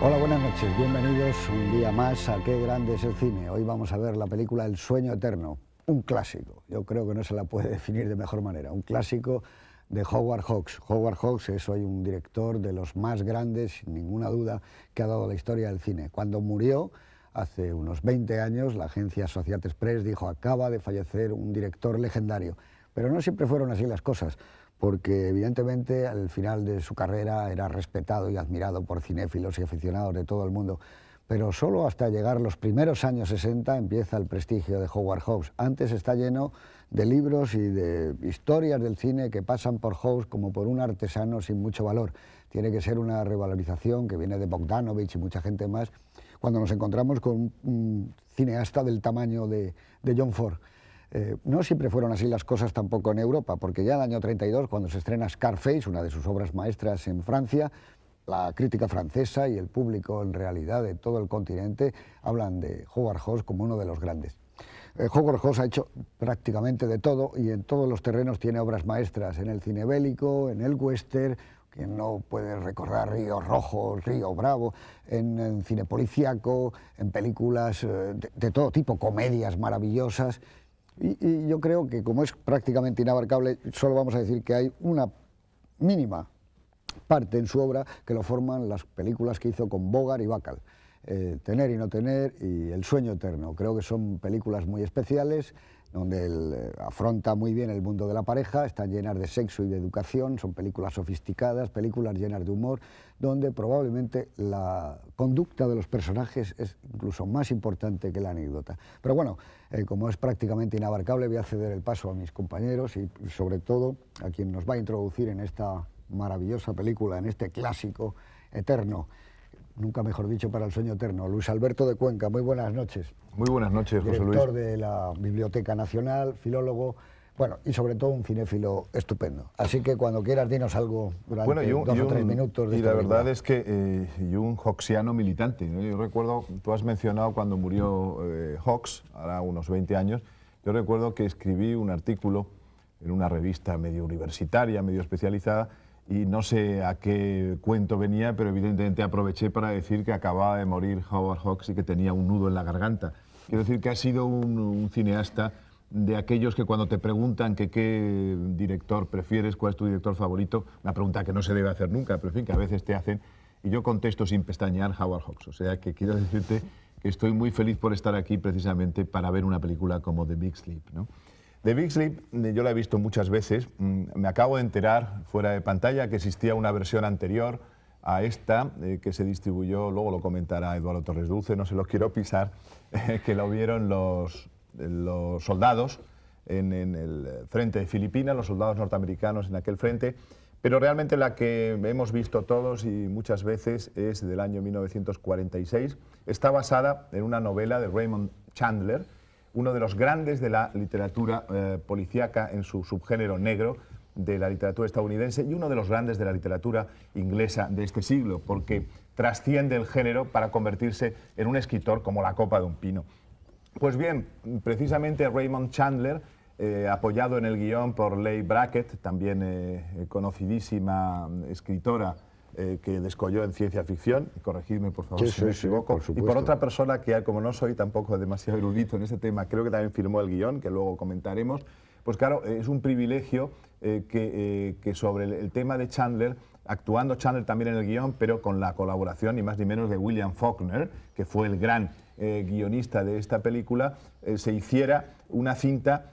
Hola, buenas noches, bienvenidos un día más a Qué grande es el cine. Hoy vamos a ver la película El sueño eterno, un clásico. Yo creo que no se la puede definir de mejor manera, un clásico de Howard Hawks. Howard Hawks es hoy un director de los más grandes, sin ninguna duda, que ha dado la historia del cine. Cuando murió, hace unos 20 años, la agencia Associated Press dijo: acaba de fallecer un director legendario. Pero no siempre fueron así las cosas, porque evidentemente al final de su carrera era respetado y admirado por cinéfilos y aficionados de todo el mundo. Pero solo hasta llegar los primeros años 60 empieza el prestigio de Howard Hawks. Antes está lleno de libros y de historias del cine que pasan por Hawks como por un artesano sin mucho valor. Tiene que ser una revalorización que viene de Bogdanovich y mucha gente más, cuando nos encontramos con un cineasta del tamaño de John Ford. No siempre fueron así las cosas tampoco en Europa, porque ya en el año 32, cuando se estrena Scarface, una de sus obras maestras en Francia, la crítica francesa y el público en realidad de todo el continente hablan de Howard Hawks como uno de los grandes. Howard Hawks ha hecho prácticamente de todo y en todos los terrenos tiene obras maestras, en el cine bélico, en el western, que no puede recordar Río Rojo, Río Bravo, en cine policíaco, en películas de todo tipo, comedias maravillosas. Y yo creo que, como es prácticamente inabarcable, solo vamos a decir que hay una mínima parte en su obra que lo forman las películas que hizo con Bogart y Bacall. Tener y no tener y El sueño eterno. Creo que son películas muy especiales, donde él afronta muy bien el mundo de la pareja, están llenas de sexo y de educación, son películas sofisticadas, películas llenas de humor, donde probablemente la conducta de los personajes es incluso más importante que la anécdota. Pero bueno, como es prácticamente inabarcable, voy a ceder el paso a mis compañeros y sobre todo a quien nos va a introducir en esta maravillosa película, en este clásico eterno. Nunca mejor dicho para El sueño eterno. Luis Alberto de Cuenca, muy buenas noches. Muy buenas noches, José Luis. Director de la Biblioteca Nacional, filólogo, bueno, y sobre todo un cinéfilo estupendo. Así que cuando quieras, dinos algo durante 2 o 3 minutos. Y la verdad es que y un hawksiano militante, ¿no? Yo recuerdo, tú has mencionado cuando murió Hawks, ahora unos 20 años, yo recuerdo que escribí un artículo en una revista medio universitaria, medio especializada, y no sé a qué cuento venía, pero evidentemente aproveché para decir que acababa de morir Howard Hawks y que tenía un nudo en la garganta. Quiero decir que ha sido un cineasta de aquellos que cuando te preguntan que qué director prefieres, cuál es tu director favorito, una pregunta que no se debe hacer nunca, pero en fin, que a veces te hacen, y yo contesto sin pestañear Howard Hawks. O sea que quiero decirte que estoy muy feliz por estar aquí precisamente para ver una película como The Big Sleep, ¿no? The Big Sleep, yo la he visto muchas veces. Me acabo de enterar, fuera de pantalla, que existía una versión anterior a esta, que se distribuyó, luego lo comentará Eduardo Torres Dulce, no se lo quiero pisar, que lo vieron los soldados en el frente de Filipinas, los soldados norteamericanos en aquel frente, pero realmente la que hemos visto todos y muchas veces es del año 1946. Está basada en una novela de Raymond Chandler, uno de los grandes de la literatura policíaca en su subgénero negro, de la literatura estadounidense, y uno de los grandes de la literatura inglesa de este siglo, porque trasciende el género para convertirse en un escritor como la copa de un pino. Pues bien, precisamente Raymond Chandler, apoyado en el guión por Leigh Brackett, también conocidísima escritora, que descolló en ciencia ficción, corregidme por favor si me equivoco, y por otra persona que, como no soy tampoco demasiado erudito en ese tema, creo que también firmó el guión, que luego comentaremos. Pues claro, es un privilegio que sobre el tema de Chandler, actuando Chandler también en el guión, pero con la colaboración ni más ni menos de William Faulkner, que fue el gran guionista de esta película, se hiciera una cinta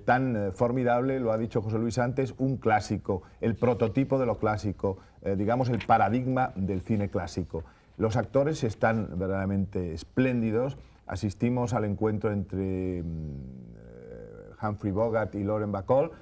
tan formidable, lo ha dicho José Luis antes, un clásico, el prototipo de lo clásico, digamos el paradigma del cine clásico. Los actores están verdaderamente espléndidos. Asistimos al encuentro entre Humphrey Bogart y Lauren Bacall.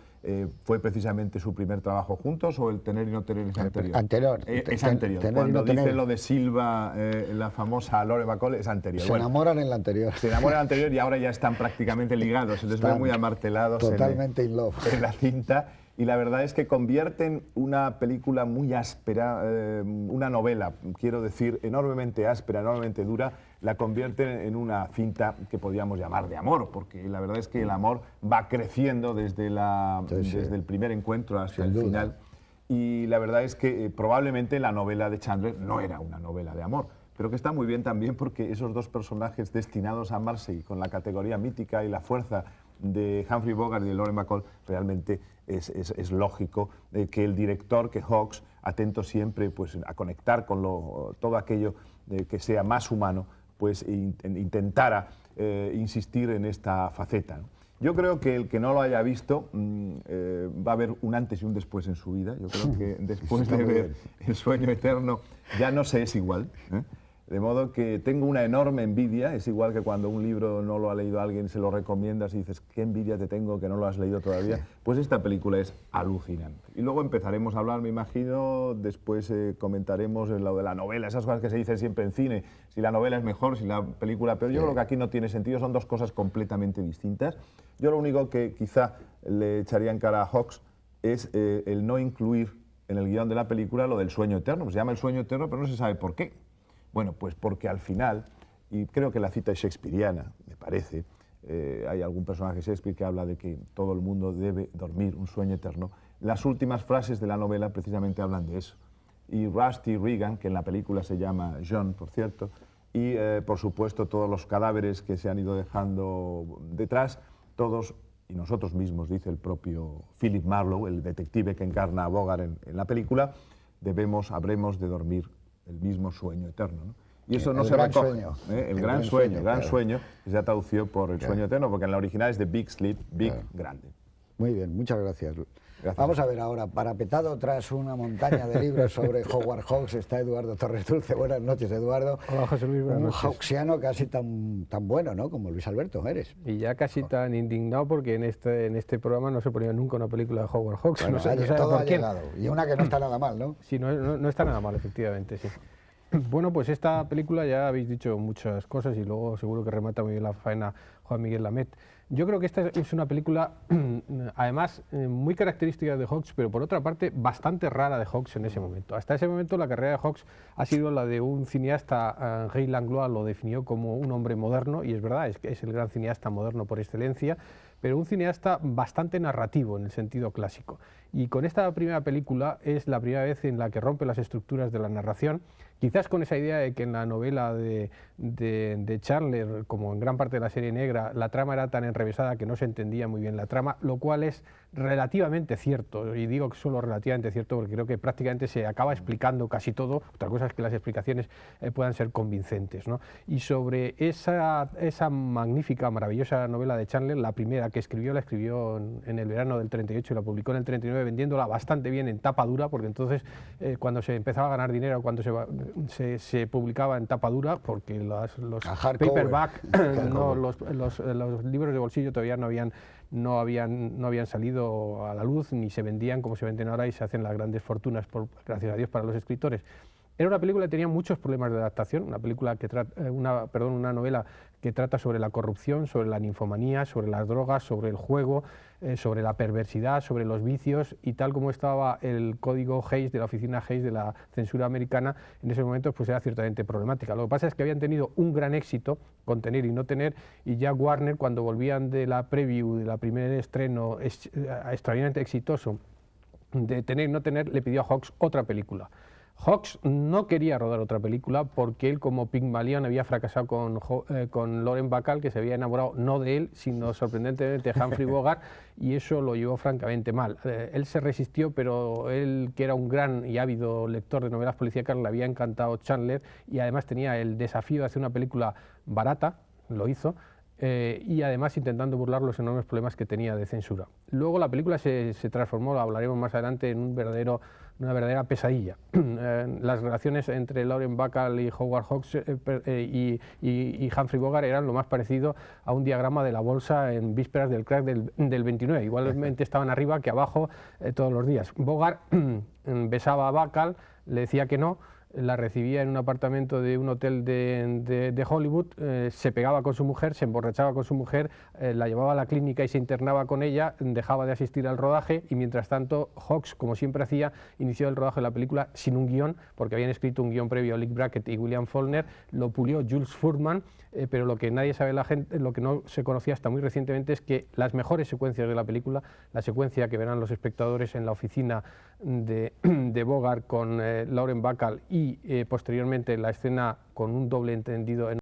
¿Fue precisamente su primer trabajo juntos o el Tener y no tener es anterior? Anterior. Es anterior. Cuando dice lo de Silva, la famosa Lauren Bacall, es anterior. Se enamoran en la anterior. Se enamoran en la anterior y ahora ya están prácticamente ligados. Se les ve muy amartelados totalmente in love en la cinta. Y la verdad es que convierten una película muy áspera, una novela, quiero decir, enormemente áspera, enormemente dura, la convierten en una cinta que podríamos llamar de amor, porque la verdad es que el amor va creciendo desde el primer encuentro hasta el final. Y la verdad es que probablemente la novela de Chandler no era una novela de amor, pero que está muy bien también porque esos dos personajes destinados a amarse y con la categoría mítica y la fuerza de Humphrey Bogart y de Lauren Bacall, realmente es lógico que el director, que Hawks, atento siempre pues, a conectar con todo aquello que sea más humano, pues intentara insistir en esta faceta, ¿no? Yo creo que el que no lo haya visto va a haber un antes y un después en su vida. Yo creo que después de ver El sueño eterno ya no se es igual, ¿eh? De modo que tengo una enorme envidia. Es igual que cuando un libro no lo ha leído alguien, se lo recomiendas y dices, qué envidia te tengo que no lo has leído todavía. Pues esta película es alucinante. Y luego empezaremos a hablar, me imagino, después comentaremos lo de la novela, esas cosas que se dicen siempre en cine, si la novela es mejor, si la película peor. Yo creo que aquí no tiene sentido, son dos cosas completamente distintas. Yo lo único que quizá le echaría en cara a Hawks es el no incluir en el guión de la película lo del sueño eterno. Pues se llama El sueño eterno, pero no se sabe por qué. Bueno, pues porque al final, y creo que la cita es shakespeariana, me parece, hay algún personaje de Shakespeare que habla de que todo el mundo debe dormir un sueño eterno. Las últimas frases de la novela precisamente hablan de eso. Y Rusty Regan, que en la película se llama John, por cierto, y por supuesto todos los cadáveres que se han ido dejando detrás, todos, y nosotros mismos, dice el propio Philip Marlowe, el detective que encarna a Bogart en la película, habremos de dormir el mismo sueño eterno, ¿no? Y eso no se recoge. El gran sueño, que se ha traducido por el sueño eterno, porque en la original es de Big Sleep, Big, grande. Muy bien, muchas gracias. Vamos a ver ahora, parapetado tras una montaña de libros sobre Howard Hawks está Eduardo Torres Dulce. Buenas noches, Eduardo. Hola, José Luis, buenas noches. Un hawksiano casi tan bueno, ¿no?, como Luis Alberto eres. Y ya casi tan indignado porque en este programa no se ponía nunca una película de Howard Hawks. Bueno, no sé todo por ha quién. llegado. Y una que no está nada mal, ¿no? Sí, no está nada mal, efectivamente, sí. Bueno, pues esta película ya habéis dicho muchas cosas y luego seguro que remata muy bien la faena Juan Miguel Lamet. Yo creo que esta es una película, además, muy característica de Hawks, pero por otra parte bastante rara de Hawks en ese momento. Hasta ese momento la carrera de Hawks ha sido la de un cineasta. Henri Langlois lo definió como un hombre moderno, y es verdad, es el gran cineasta moderno por excelencia, pero un cineasta bastante narrativo en el sentido clásico. Y con esta primera película es la primera vez en la que rompe las estructuras de la narración, quizás con esa idea de que en la novela de Chandler, como en gran parte de la serie negra, la trama era tan enrevesada que no se entendía muy bien la trama, lo cual es relativamente cierto, y digo que solo relativamente cierto porque creo que prácticamente se acaba explicando casi todo. Otra cosa es que las explicaciones puedan ser convincentes, ¿no? Y sobre esa magnífica, maravillosa novela de Chandler, la primera que escribió, la escribió en el verano del 38 y la publicó en el 39, vendiéndola bastante bien en tapa dura, porque entonces cuando se empezaba a ganar dinero, cuando se publicaba en tapa dura, porque los paperback, los libros de bolsillo todavía no habían salido a la luz, ni se vendían como se venden ahora y se hacen las grandes fortunas, gracias a Dios, para los escritores. Era una película que tenía muchos problemas de adaptación, una novela que trata sobre la corrupción, sobre la ninfomanía, sobre las drogas, sobre el juego, sobre la perversidad, sobre los vicios, y tal como estaba el código Hays de la oficina Hays de la censura americana, en ese momento pues era ciertamente problemática. Lo que pasa es que habían tenido un gran éxito con Tener y No Tener, y ya Warner, cuando volvían de la preview, de la primer estreno extraordinariamente exitoso de Tener y No Tener, le pidió a Hawks otra película. Hawks no quería rodar otra película porque él, como Pygmalion, había fracasado con Lauren Bacall, que se había enamorado no de él, sino sorprendentemente de Humphrey Bogart, y eso lo llevó francamente mal. Él se resistió, pero él, que era un gran y ávido lector de novelas policíacas, le había encantado Chandler, y además tenía el desafío de hacer una película barata, lo hizo, y además intentando burlar los enormes problemas que tenía de censura. Luego la película se transformó, lo hablaremos más adelante, en una verdadera pesadilla. Las relaciones entre Lauren Bacall y Howard Hawks y Humphrey Bogart eran lo más parecido a un diagrama de la bolsa en vísperas del crack del 29. Igualmente estaban arriba que abajo todos los días. Bogart besaba a Bacall, le decía que no, la recibía en un apartamento de un hotel de Hollywood, se pegaba con su mujer, se emborrachaba con su mujer, la llevaba a la clínica y se internaba con ella, dejaba de asistir al rodaje, y mientras tanto Hawks, como siempre hacía, inició el rodaje de la película sin un guión, porque habían escrito un guión previo a Leigh Brackett y William Faulkner, lo pulió Jules Furman, pero lo que nadie sabe, lo que no se conocía hasta muy recientemente, es que las mejores secuencias de la película, la secuencia que verán los espectadores en la oficina de Bogart con Lauren Bacall y y posteriormente la escena con un doble entendido en